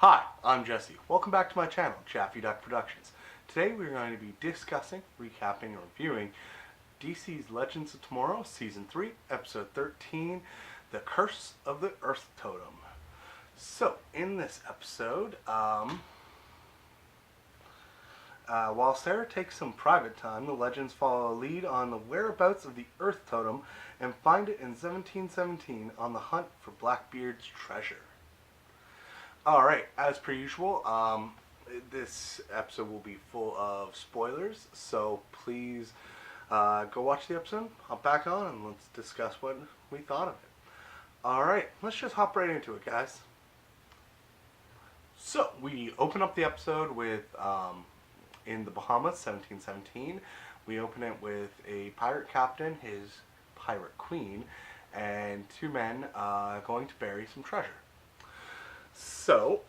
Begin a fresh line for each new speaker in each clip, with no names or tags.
Hi, I'm Jesse. Welcome back to my channel, JaffyDuck Productions. Today we're going to be discussing, recapping, and reviewing DC's Legends of Tomorrow, Season 3, Episode 13, The Curse of the Earth Totem. So, in this episode, while Sarah takes some private time, the Legends follow a lead on the whereabouts of the Earth Totem and find it in 1717 on the hunt for Blackbeard's treasure. Alright, as per usual, this episode will be full of spoilers, so please go watch the episode, hop back on, and let's discuss what we thought of it. Alright, let's just hop right into it, guys. So, we open up the episode with, in the Bahamas, 1717, we open it with a pirate captain, his pirate queen, and two men going to bury some treasure. So,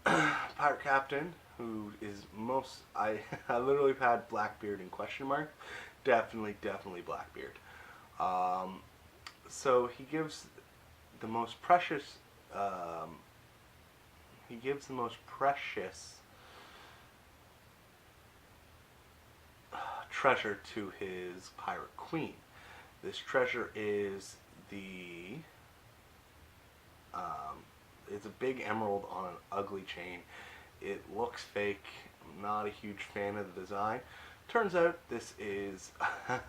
pirate captain, who is I literally had Blackbeard in question mark. Definitely Blackbeard. So he gives the most precious, treasure to his pirate queen. This treasure is it's a big emerald on an ugly chain. It looks fake. I'm not a huge fan of the design. Turns out this is,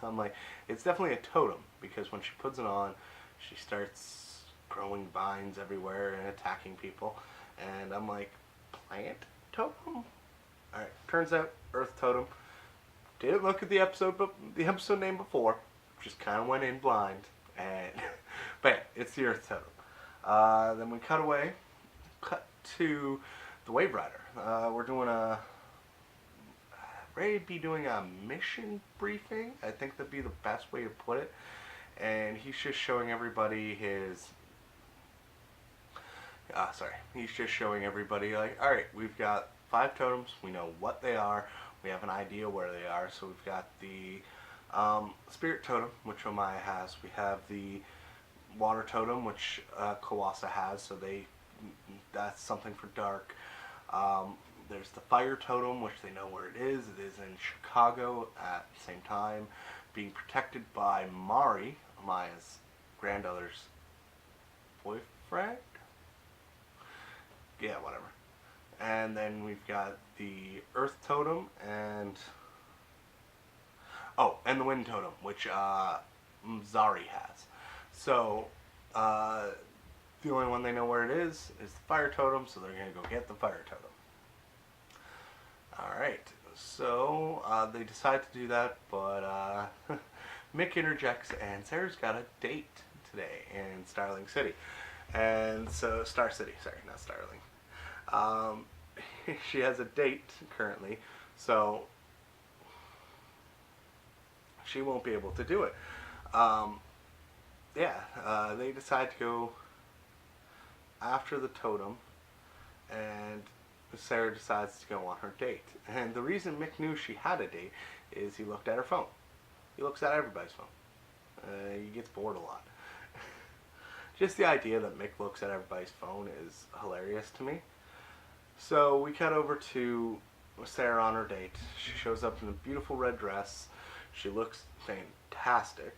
I'm like, it's definitely a totem, because when she puts it on, she starts growing vines everywhere and attacking people. And I'm like, plant totem? Alright, turns out Earth Totem. Didn't look at the episode name before. Just kind of went in blind. And but yeah, it's the Earth Totem. Then we cut to the Waverider. We're ready to be doing a mission briefing. I think that'd be the best way to put it. And he's just showing everybody he's just showing everybody, like, alright, we've got 5 totems, we know what they are, we have an idea where they are. So we've got the Spirit Totem, which Omaya has. We have the Water Totem, which Kawasa has, so that's something for dark. There's the Fire Totem, which they know where it is. It is in Chicago at the same time, being protected by Mari, Omaya's granddaughter's boyfriend? Yeah, whatever. And then we've got the Earth Totem and the Wind Totem, which Zari has. So, the only one they know where it is the Fire Totem, so they're going to go get the Fire Totem. Alright, so they decide to do that, but Mick interjects, and Sarah's got a date today in Starling City. And so, Star City, sorry, not Starling. She has a date currently, so she won't be able to do it. They decide to go after the totem, and Sarah decides to go on her date. And the reason Mick knew she had a date is he looked at her phone. He looks at everybody's phone. He gets bored a lot. Just the idea that Mick looks at everybody's phone is hilarious to me. So we cut over to Sarah on her date. She shows up in a beautiful red dress. She looks fantastic.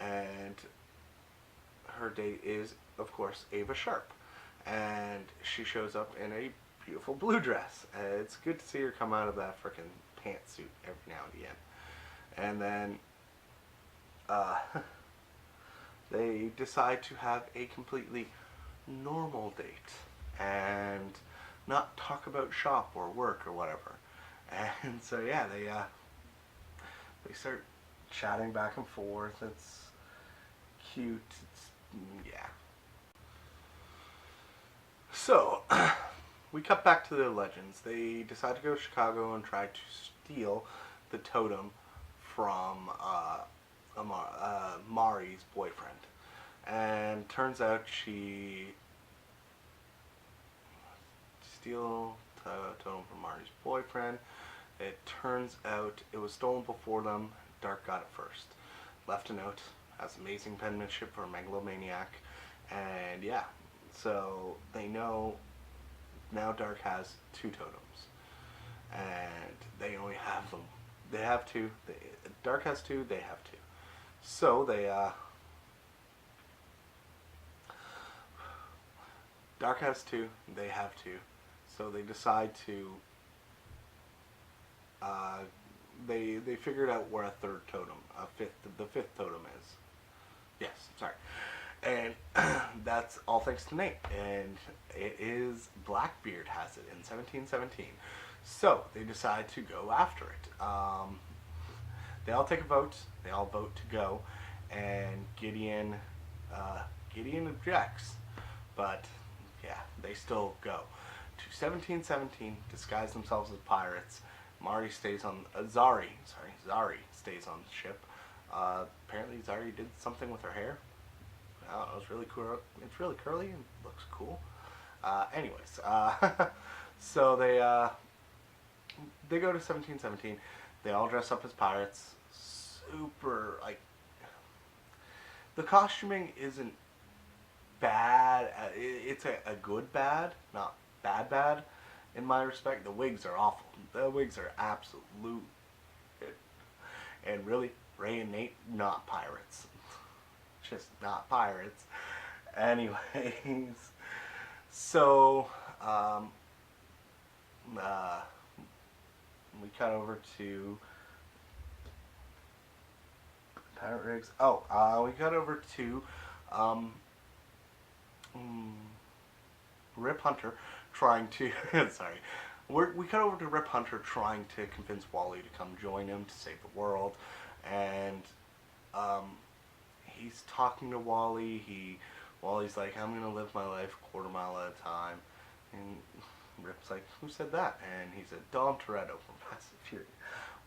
And her date is, of course, Ava Sharp. And she shows up in a beautiful blue dress. It's good to see her come out of that frickin' pantsuit every now and again. And then they decide to have a completely normal date and not talk about shop or work or whatever. And so yeah, they start chatting back and forth. It's cute. Yeah. So, we cut back to the Legends. They decide to go to Chicago and try to steal the totem from Mari's boyfriend. And turns out steal the totem from Mari's boyfriend. It turns out it was stolen before them. Dark got it first. Left a note. Has amazing penmanship for a megalomaniac. And yeah, so they know now Dark has 2 totems, and they only have them. They have 2. Dark has 2. They have 2. So Dark has 2. They have 2. So they decide to. They figured out where a 3rd totem, the 5th totem is. Yes, sorry. And that's all thanks to Nate. And it is Blackbeard has it in 1717. So they decide to go after it. They all take a vote. They all vote to go. And Gideon objects. But yeah, they still go. To 1717, disguise themselves as pirates. Zari stays on the ship. Apparently Zari did something with her hair. I don't know, it's really cool. It's really curly and looks cool. Anyways, so they go to 1717. They all dress up as pirates. Super, like, the costuming isn't bad. It's a good bad, not bad in my respect. The wigs are awful. The wigs are absolute. And really, Ray and Nate, not pirates. Just not pirates. Anyways, so we cut over to pirate rigs. We cut over to Rip Hunter trying to sorry. We cut over to Rip Hunter trying to convince Wally to come join him to save the world, and he's talking to Wally. Wally's like, I'm gonna live my life a quarter mile at a time, and Rip's like, who said that? And he said, Dom Toretto from Fast and Furious.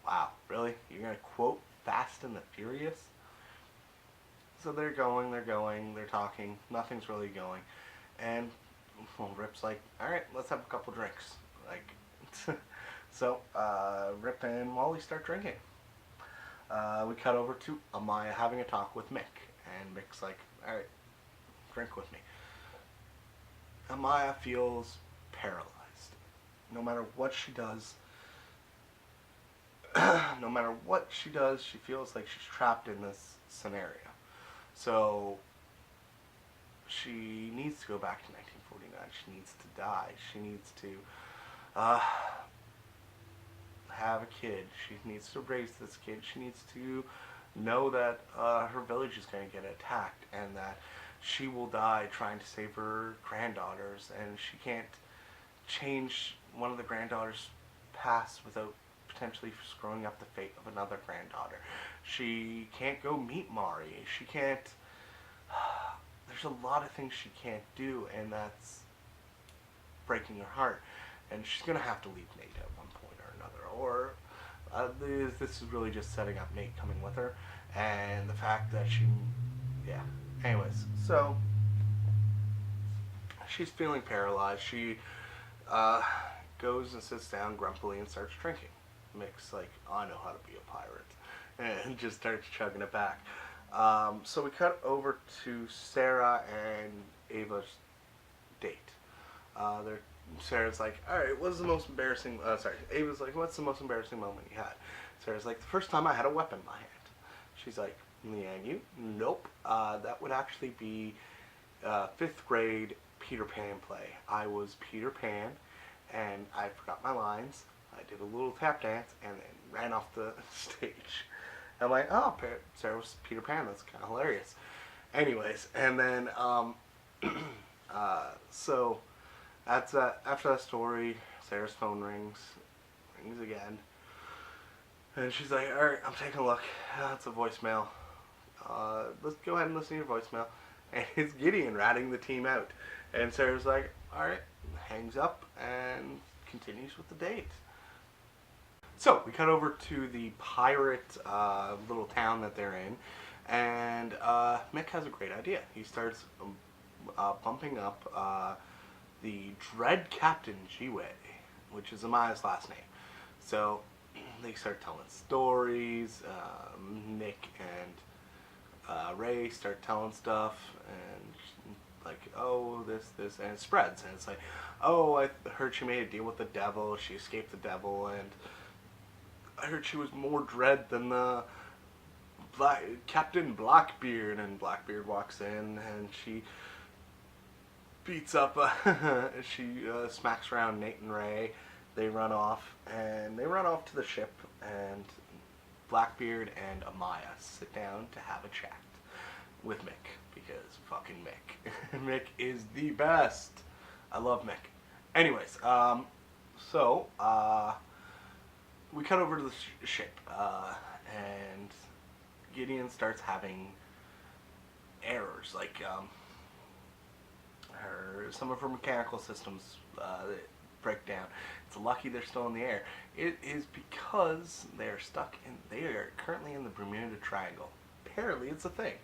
Wow, really? You're gonna quote Fast and the Furious? So they're talking. Nothing's really going, and Rip's like, all right, let's have a couple drinks. Like, so Rip and Wally start drinking. We cut over to Amaya having a talk with Mick, and Mick's like, all right, drink with me. Amaya feels paralyzed. No matter what she does, she feels like she's trapped in this scenario. So she needs to go back to 1949. She needs to die. She needs to have a kid. She needs to raise this kid. She needs to know that her village is going to get attacked and that she will die trying to save her granddaughters, and she can't change one of the granddaughters' past without potentially screwing up the fate of another granddaughter. She can't go meet Mari. She can't... There's a lot of things she can't do, and that's breaking her heart. And she's going to have to leave Nate at one point or another. Or this is really just setting up Nate coming with her. And the fact that she... Yeah. Anyways, so she's feeling paralyzed. She goes and sits down grumpily and starts drinking. Mick's like, I know how to be a pirate. And just starts chugging it back. So we cut over to Sarah and Ava's date. Sarah's like, alright, what's the most embarrassing... Ava's like, what's the most embarrassing moment you had? Sarah's like, the first time I had a weapon in my hand. She's like, Leanne, you? Nope. That would actually be 5th grade Peter Pan play. I was Peter Pan, and I forgot my lines. I did a little tap dance, and then ran off the stage. I'm like, oh, Sarah was Peter Pan. That's kind of hilarious. Anyways, and then, so, after that story, Sarah's phone rings again. And she's like, alright, I'm taking a look. It's a voicemail. Let's go ahead and listen to your voicemail. And it's Gideon ratting the team out. And Sarah's like, alright, hangs up and continues with the date. So, we cut over to the pirate little town that they're in. And Mick has a great idea. He starts bumping up the Dread Captain Jiwei, which is Amaya's last name. So, they start telling stories. Nick and Ray start telling stuff, and like, oh, this, and it spreads, and it's like, oh, I heard she made a deal with the devil, she escaped the devil, and I heard she was more dread than the Captain Blackbeard, and Blackbeard walks in, and she beats up, she smacks around Nate and Ray. They run off, and they run off to the ship, and Blackbeard and Amaya sit down to have a chat with Mick, because fucking Mick. Mick is the best. I love Mick. Anyways, so, we cut over to the ship, and Gideon starts having errors, like, some of her mechanical systems break down. It's lucky they're still in the air. It is because they're they are currently in the Bermuda Triangle. Apparently it's a thing.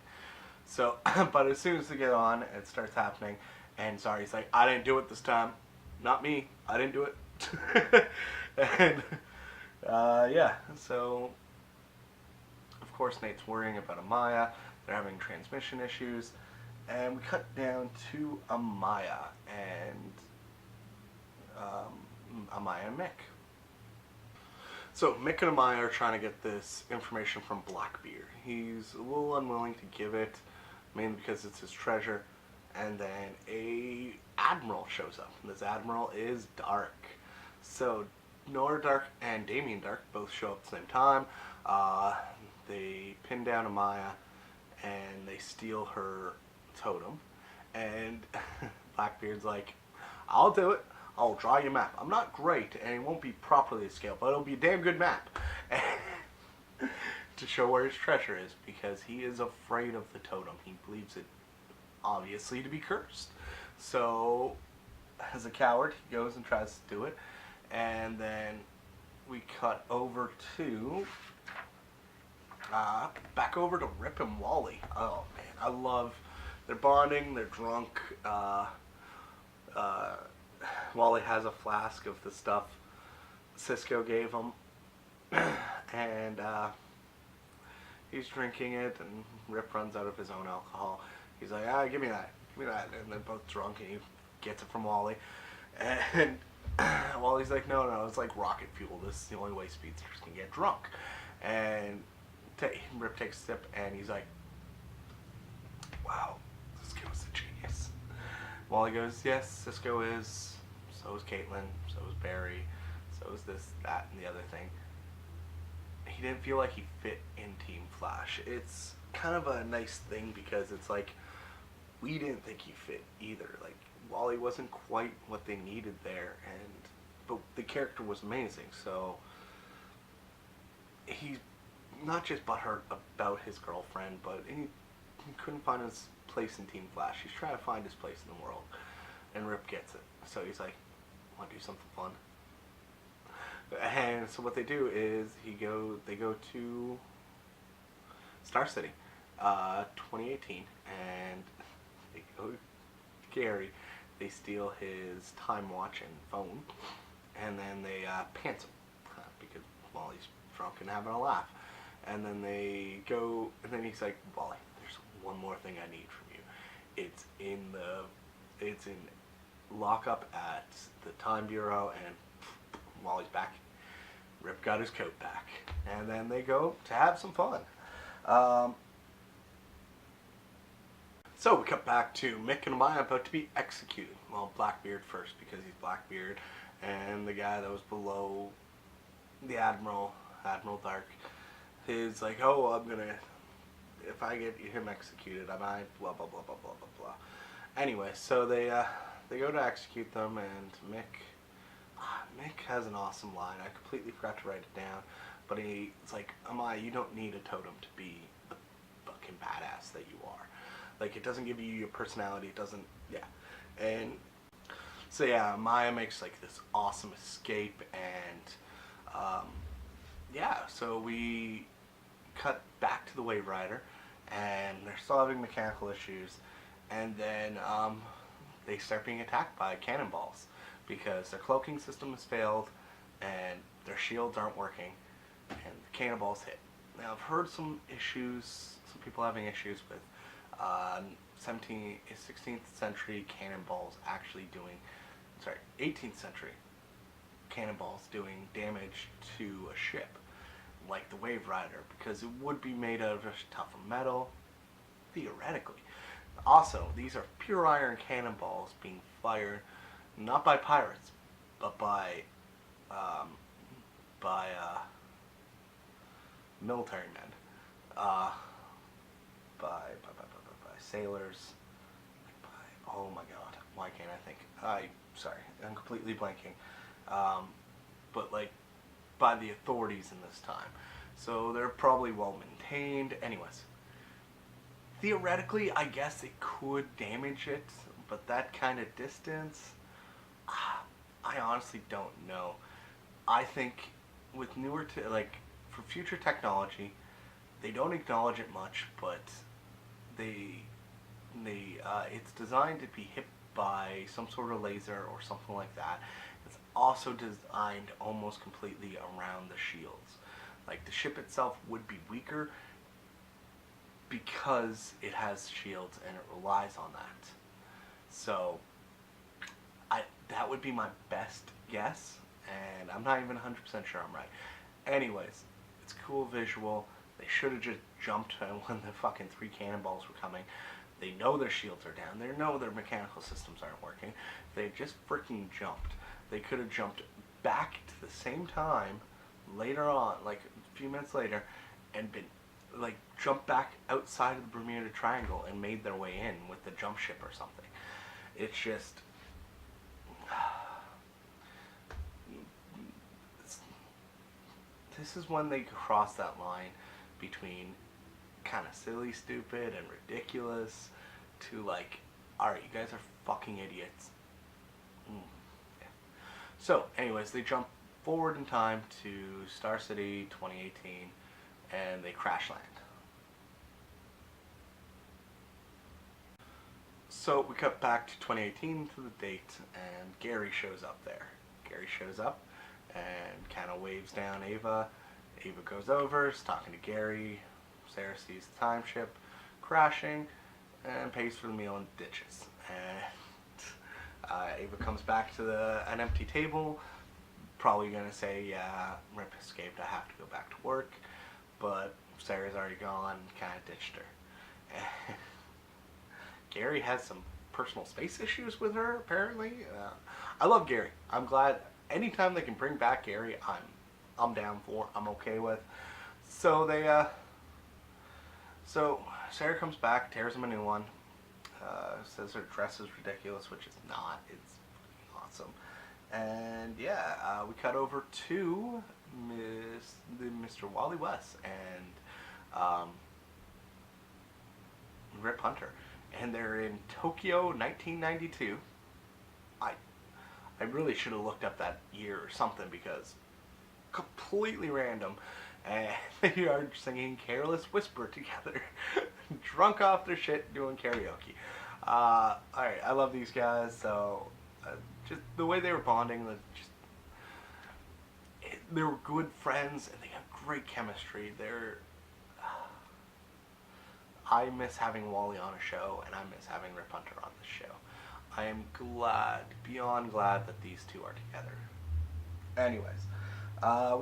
So, but as soon as they get on, it starts happening, and Zari's like, I didn't do it this time. Not me. I didn't do it. And, yeah, so, of course, Nate's worrying about Amaya. They're having transmission issues. And we cut down to Amaya and Mick. So Mick and Amaya are trying to get this information from Blackbeard. He's a little unwilling to give it, mainly because it's his treasure. And then a admiral shows up. And this admiral is Dark. So Nora Dark and Damien Dark both show up at the same time. They pin down Amaya and they steal her totem. And Blackbeard's like, I'll do it. I'll draw you a map. I'm not great, and it won't be properly scaled, but it'll be a damn good map. To show where his treasure is, because he is afraid of the totem. He believes it, obviously, to be cursed. So, as a coward, he goes and tries to do it. And then we cut over to, back over to Rip and Wally. Oh, man, I love, they're bonding, they're drunk, Wally has a flask of the stuff Cisco gave him, and he's drinking it, and Rip runs out of his own alcohol. He's like, give me that, and they're both drunk, and he gets it from Wally, and Wally's like, no, it's like rocket fuel, this is the only way speedsters can get drunk, and Rip takes a sip, and he's like, wow, Cisco's a genius. Wally goes, yes, Cisco is, so is Caitlin, so is Barry, so is this, that, and the other thing. He didn't feel like he fit in Team Flash. It's kind of a nice thing because it's like, we didn't think he fit either. Like, Wally wasn't quite what they needed there, but the character was amazing, so he's not just butthurt about his girlfriend, but he couldn't find his place in Team Flash. He's trying to find his place in the world, and Rip gets it. So he's like, want to do something fun? And so what they do is they go to Star City, 2018, and they go to Gary. They steal his time watch and phone, and then they pants him because Wally's drunk and having a laugh. And then they go, and then he's like, Wally, there's one more thing I need from you. It's in lockup at the Time Bureau, and Wally's back. Rip got his coat back, and then they go to have some fun. So we cut back to Mick and Amaya about to be executed. Well, Blackbeard first, because he's Blackbeard, and the guy that was below the Admiral Dark, is like, oh, I'm gonna, if I get him executed, I might, blah, blah, blah, blah, blah, blah, blah. Anyway, so they go to execute them, and Mick has an awesome line. I completely forgot to write it down, but it's like, Amaya, you don't need a totem to be the fucking badass that you are. Like, it doesn't give you your personality, it doesn't, yeah. And so yeah, Amaya makes like this awesome escape, and yeah, so we cut back to the Waverider, and they're still having mechanical issues, and then they start being attacked by cannonballs because their cloaking system has failed and their shields aren't working, and the cannonballs hit. Now, I've heard some issues, some people having issues with 16th century cannonballs actually doing, 18th century cannonballs doing damage to a ship, like the Waverider, because it would be made out of tougher metal, theoretically. Also, these are pure iron cannonballs being fired not by pirates, but by by military men, by sailors, oh my god, why can't I think? I'm completely blanking. But like by the authorities in this time. So they're probably well maintained. Anyways, theoretically, I guess it could damage it, but that kind of distance, I honestly don't know. I think with for future technology, they don't acknowledge it much, but it's designed to be hit by some sort of laser or something like that. It's also designed almost completely around the shields. Like the ship itself would be weaker because it has shields and it relies on that. So that would be my best guess, and I'm not even 100% sure I'm right. Anyways, it's a cool visual. They should have just jumped when the fucking 3 cannonballs were coming. They know their shields are down. They know their mechanical systems aren't working. They just freaking jumped. They could have jumped back to the same time later on, like a few minutes later, and been jumped back outside of the Bermuda Triangle and made their way in with the jump ship or something. It's just this is when they cross that line between kind of silly, stupid, and ridiculous to like, alright, you guys are fucking idiots. Yeah. So, anyways, they jump forward in time to Star City 2018 and they crash land. So we cut back to 2018 to the date, and Gary shows up there. Gary shows up and kind of waves down Ava. Ava goes over, is talking to Gary. Sarah sees the time ship crashing and pays for the meal and ditches. And Ava comes back to an empty table, probably going to say, yeah, Rip escaped, I have to go back to work. But Sarah's already gone, kind of ditched her. Gary has some personal space issues with her, apparently. I love Gary. I'm glad anytime they can bring back Gary, I'm down for. I'm okay with. So so Sarah comes back, tears him a new one. Says her dress is ridiculous, which is not. It's awesome. And yeah, we cut over to Mr. Wally West and Rip Hunter. And they're in Tokyo, 1992. I really should have looked up that year or something because completely random. And they are singing Careless Whisper together. Drunk off their shit doing karaoke. Alright, I love these guys. So, just the way they were bonding, they were good friends and they have great chemistry. I miss having Wally on a show, and I miss having Rip Hunter on the show. I am glad, beyond glad, that these two are together. Anyways,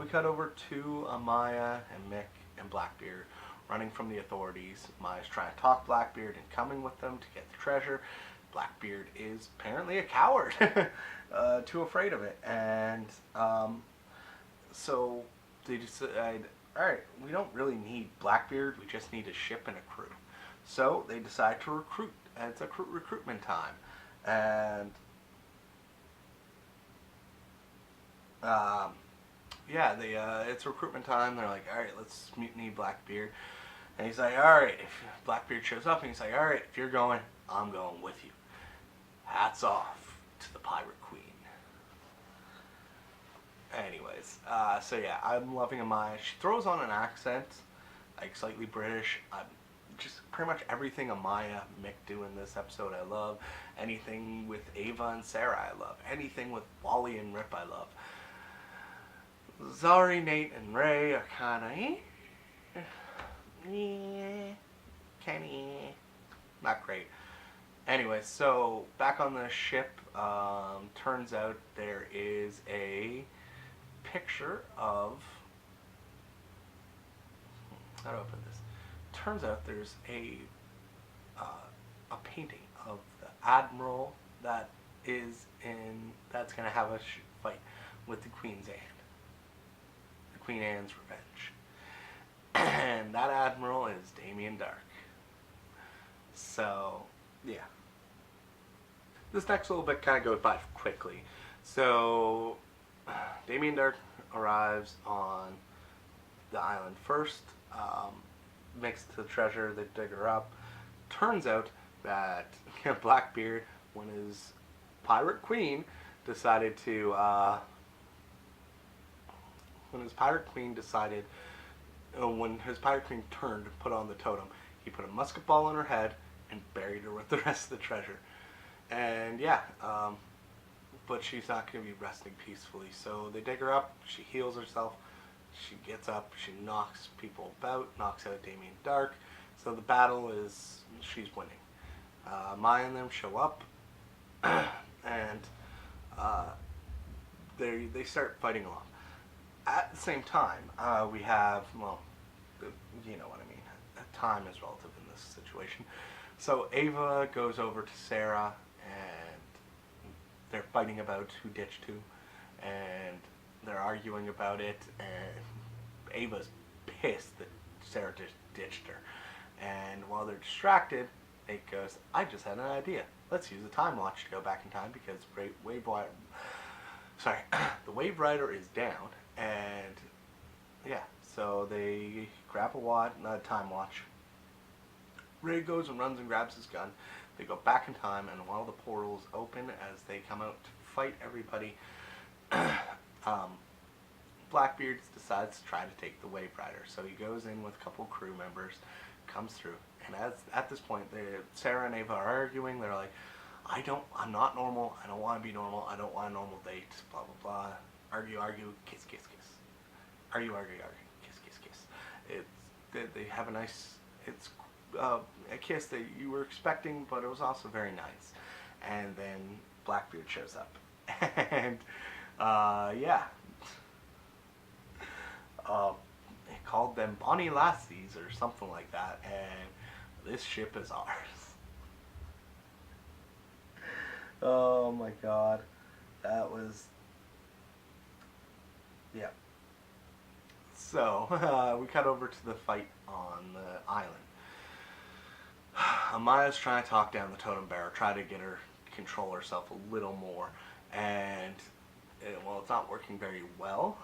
we cut over to Amaya and Mick and Blackbeard running from the authorities. Amaya's trying to talk Blackbeard and coming with them to get the treasure. Blackbeard is apparently a coward, too afraid of it. And so they decide, alright, we don't really need Blackbeard, we just need a ship and a crew. So they decide to recruit, and it's a recruitment time. And yeah, it's recruitment time. They're like, alright, let's mutiny Blackbeard. And he's like, alright, if Blackbeard shows up, and he's like, alright, if you're going, I'm going with you. Hats off to the Pirate Queen. Anyways, so yeah, I'm loving Amaya. She throws on an accent, like slightly British. Just pretty much everything Amaya, Mick do in this episode I love. Anything with Ava and Sarah I love. Anything with Wally and Rip I love. Zari, Nate, and Ray are kinda Kenny, not great. Anyway, so back on the ship, turns out there is a picture of. How do I put this? Turns out there's a painting of the admiral that is in that's going to have a fight with the Queen's Anne, the Queen Anne's Revenge, and that admiral is Damien Dark. So yeah, this next little bit kind of goes by quickly. So Damien Dark arrives on the island first, makes the treasure, they dig her up. Turns out that Blackbeard, when his pirate queen decided to, when his pirate queen turned to put on the totem, he put a musket ball on her head and buried her with the rest of the treasure. And yeah, but she's not going to be resting peacefully. So they dig her up, she heals herself, she gets up, she knocks people about, knocks out Damien Dark. So the battle is, she's winning. Maya and them show up, and they start fighting along. At the same time, we have, well, you know what I mean. Time is relative in this situation. So Ava goes over to Sarah, and they're fighting about who ditched who, and they're arguing about it, and Ava's pissed that Sarah just ditched her. And while they're distracted, Nate goes, I just had an idea. Let's use a time watch to go back in time because the Waverider is down, and yeah, so they grab a time watch. Ray goes and runs and grabs his gun. They go back in time, and while the portals open as they come out to fight everybody, Blackbeard decides to try to take the Waverider. So he goes in with a couple crew members, comes through, and at this point, Sarah and Ava are arguing. They're like, I'm not normal. I don't want to be normal. I don't want a normal date. Blah blah blah. Argue, kiss, kiss, kiss. Argue, kiss, kiss, kiss. They have a nice. It's a kiss that you were expecting, but it was also very nice. And then Blackbeard shows up, and yeah. They called them Bonnie Lassies or something like that, and this ship is ours. Oh my god. That was... yeah. So, we cut over to the fight on the island. Amaya's trying to talk down the totem bearer, try to get her to control herself a little more, and, well, it's not working very well.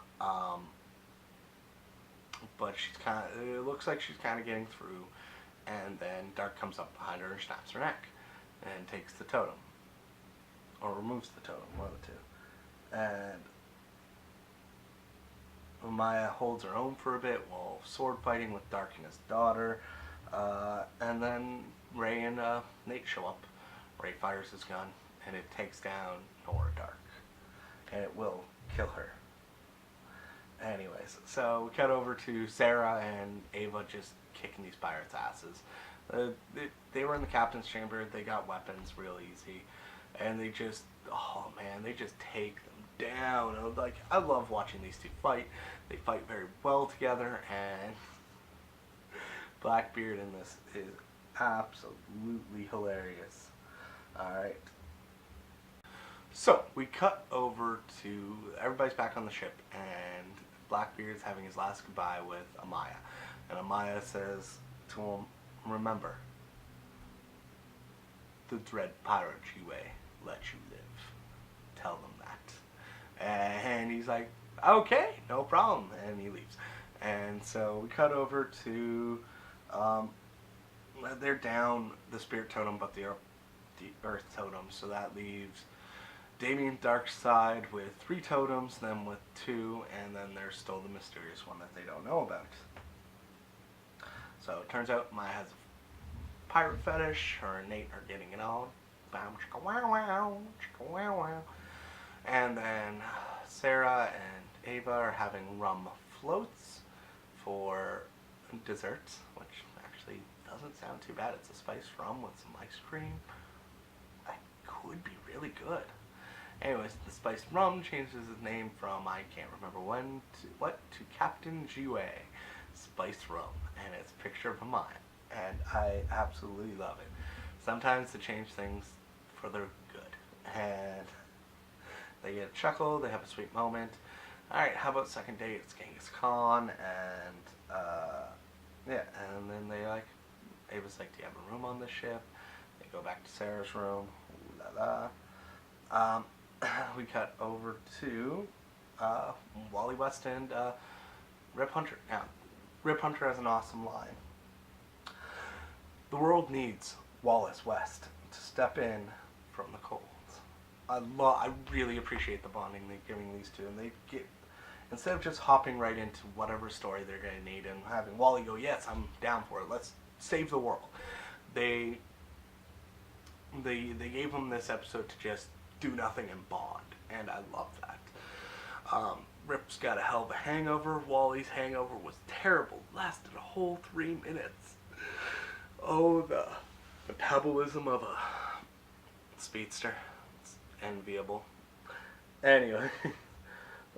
But it looks like she's kind of getting through, and then Dark comes up behind her and snaps her neck, and takes the totem, or removes the totem, one of the two. And Maya holds her own for a bit while sword fighting with Dark and his daughter, and then Ray and Nate show up. Ray fires his gun, and it takes down Nora Dark, and it will kill her. Anyways, so we cut over to Sarah and Ava just kicking these pirates' asses. They were in the captain's chamber, they got weapons real easy, and they just, oh man, they just take them down. I love watching these two fight. They fight very well together, and Blackbeard in this is absolutely hilarious. Alright. So, we cut over to, everybody's back on the ship, and Blackbeard's having his last goodbye with Amaya. And Amaya says to him, remember, the dread pirate Yue let you live. Tell them that. And he's like, okay, no problem. And he leaves. And so we cut over to, they're down the spirit totem, but the Earth Totem. So that leaves Damien Dark's side with 3 totems, them with 2, and then there's still the mysterious one that they don't know about. So it turns out Maya has a pirate fetish. Her and Nate are getting it on. Bam, chicka wow wow, chicka wow wow. And then Sarah and Ava are having rum floats for dessert, which actually doesn't sound too bad. It's a spiced rum with some ice cream. could be really good. Anyways, the spiced rum changes its name from I can't remember when to Captain Jiwei spiced rum, and it's a picture of a mine, and I absolutely love it. Sometimes they change things for their good, and they get a chuckle, they have a sweet moment. Alright, how about second date? It's Genghis Khan, and yeah, and then Ava's like, do you have a room on the ship? They go back to Sarah's room, ooh la la. We cut over to Wally West and Rip Hunter. Now, Rip Hunter has an awesome line. The world needs Wallace West to step in from the cold. I really appreciate the bonding they're giving these two, and they get, instead of just hopping right into whatever story they're going to need and having Wally go, yes, I'm down for it, let's save the world. They gave him this episode to just do nothing and bond, and I love that. Rip's got a hell of a hangover. Wally's hangover was terrible, lasted a whole 3 minutes. Oh, the metabolism of a speedster. It's enviable. Anyway,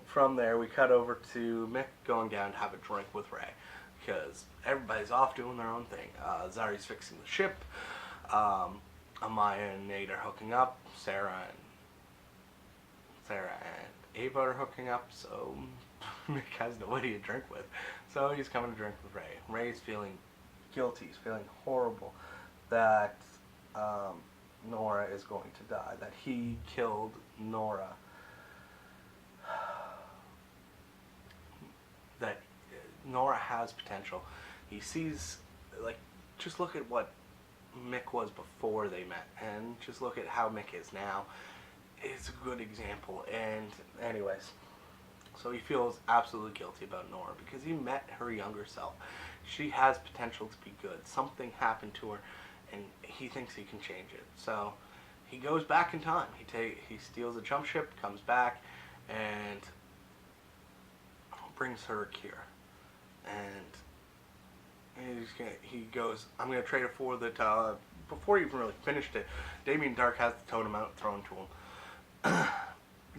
from there we cut over to Mick going down to have a drink with Ray, because everybody's off doing their own thing. Zari's fixing the ship. Amaya and Nate are hooking up. Sarah and Ava are hooking up, so Mick has nobody to drink with. So he's coming to drink with Ray. Ray's feeling guilty, he's feeling horrible that Nora is going to die, that he killed Nora. That Nora has potential. He sees, like, just look at what Mick was before they met, and just look at how Mick is now. It's a good example. And anyways, so he feels absolutely guilty about Nora because he met her younger self. She has potential to be good. Something happened to her, and he thinks he can change it. So he goes back in time. He steals a jump ship, comes back, and brings her a cure. And he goes, I'm going to trade it for the, before he even really finished it, Damien Dark has the totem out thrown to him.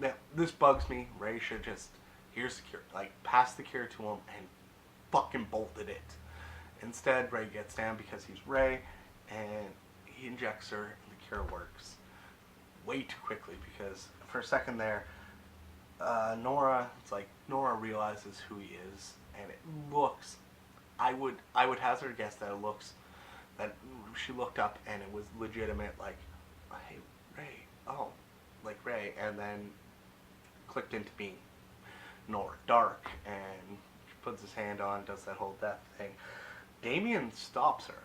Now, this bugs me. Ray should just, here's the cure, like, pass the cure to him and fucking bolted it. Instead, Ray gets down because he's Ray, and he injects her, and the cure works way too quickly, because for a second there, Nora realizes who he is, and it looks, I would hazard a guess that it looks, that she looked up and it was legitimate, like, hey, Ray, oh, like Ray, and then clicked into being Nora Dark, and she puts his hand on, does that whole death thing. Damien stops her.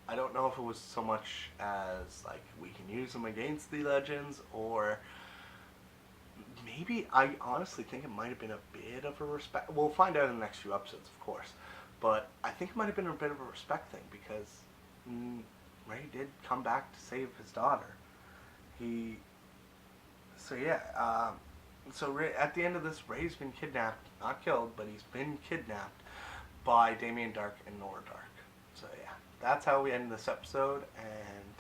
I don't know if it was so much as, like, we can use them against the legends, or maybe, I honestly think it might have been a bit of a respect. We'll find out in the next few episodes, of course. But I think it might have been a bit of a respect thing, because Ray did come back to save his daughter. So Ray, at the end of this, Ray's been kidnapped, not killed, but he's been kidnapped by Damien Dark and Nora Dark. So yeah, that's how we end this episode, and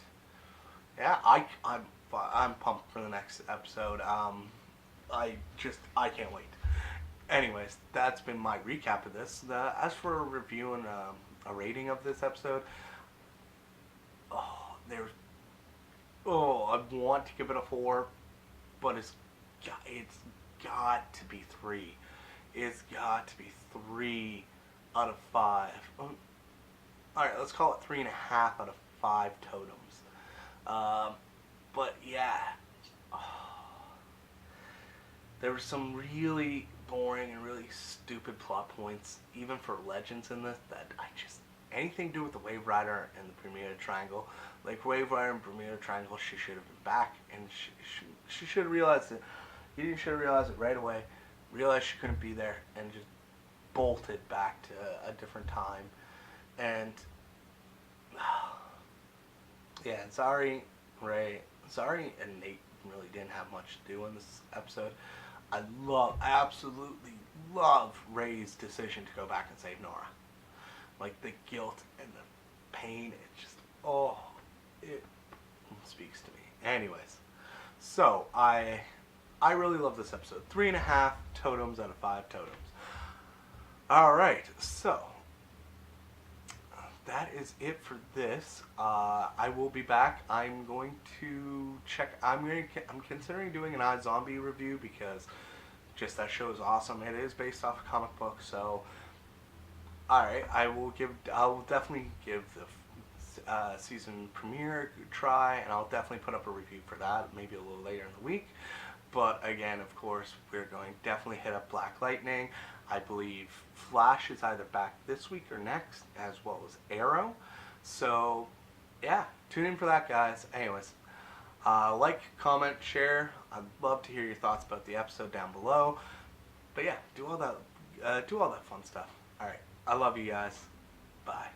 yeah, I'm pumped for the next episode. I can't wait. Anyways, that's been my recap of this. As for a review and a rating of this episode, I want to give it a 4, but it's got to be 3. It's got to be 3 out of 5. Alright, let's call it 3.5 out of 5 totems. But yeah, there were some really boring and really stupid plot points, even for legends in this, that anything to do with the Waverider and the Bermuda Triangle, like Waverider and Bermuda Triangle, she should have been back, and she should have realized it. He should have realized it right away, realized she couldn't be there, and just bolted back to a different time. And yeah, Zari and Nate really didn't have much to do in this episode. I absolutely love Ray's decision to go back and save Nora. Like, the guilt and the pain, it just, it speaks to me. Anyways, so I really love this episode. 3.5 totems out of 5 totems. Alright, so that is it for this. I will be back. I'm going to check. I'm considering doing an iZombie review because just that show is awesome. It is based off a comic book, so alright, I'll definitely give the season premiere a try, and I'll definitely put up a review for that, maybe a little later in the week. But again, of course, we're going to definitely hit up Black Lightning. I believe Flash is either back this week or next, as well as Arrow. So, yeah, tune in for that, guys. Anyways, like, comment, share. I'd love to hear your thoughts about the episode down below. But yeah, do all that fun stuff. All right, I love you guys. Bye.